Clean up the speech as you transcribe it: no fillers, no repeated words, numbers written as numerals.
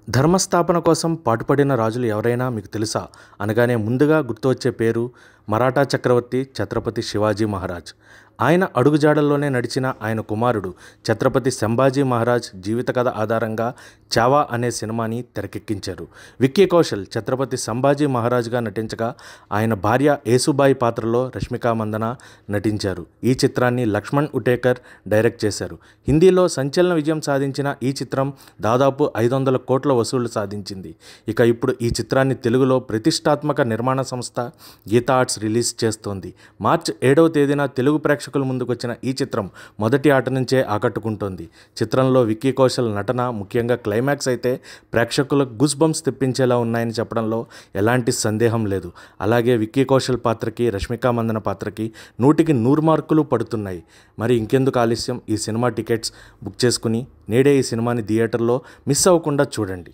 ధర్మస్థాపన కోసం పాటుపడిన రాజులు ఎవరైనా మీకు తెలుసా అనగానే ముందుగా గుర్తు వచ్చే పేరు మరాఠా చక్రవర్తి ఛత్రపతి శివాజీ మహారాజ్. ఆయన అడుగుజాడల్లోనే నడిచిన ఆయన కుమారుడు ఛత్రపతి సంభాజీ మహారాజ్ జీవిత కథ ఆధారంగా చావా అనే సినిమాని తెరకెక్కించారు. విక్కీ కౌశల్ ఛత్రపతి సంభాజీ మహారాజ్గా నటించగా ఆయన భార్య యేసుబాయి పాత్రలో రష్మికా మందన నటించారు. ఈ చిత్రాన్ని లక్ష్మణ్ ఉటేకర్ డైరెక్ట్ చేశారు. హిందీలో సంచలన విజయం సాధించిన ఈ చిత్రం దాదాపు 500 కోట్ల వసూళ్లు సాధించింది. ఇక ఇప్పుడు ఈ చిత్రాన్ని తెలుగులో ప్రతిష్టాత్మక నిర్మాణ సంస్థ గీతా ఆర్ట్స్ రిలీజ్ చేస్తోంది. మార్చి 7వ తేదీన తెలుగు ప్రేక్షకుల ముందుకొచ్చిన ఈ చిత్రం మొదటి ఆట నుంచే ఆకట్టుకుంటోంది. చిత్రంలో విక్కీ కౌశల్ నటన, ముఖ్యంగా క్లైమాక్స్ అయితే ప్రేక్షకులకు గూస్ బంప్స్ తెప్పించేలా ఉన్నాయని చెప్పడంలో ఎలాంటి సందేహం లేదు. అలాగే విక్కీ కౌశల్ పాత్రకి, రష్మికా మందన పాత్రకి 100కి 100 మార్కులు పడుతున్నాయి. మరి ఇంకెందుకు ఆలస్యం, ఈ సినిమా టికెట్స్ బుక్ చేసుకుని నేడే ఈ సినిమాని థియేటర్లో మిస్ అవ్వకుండా చూడండి.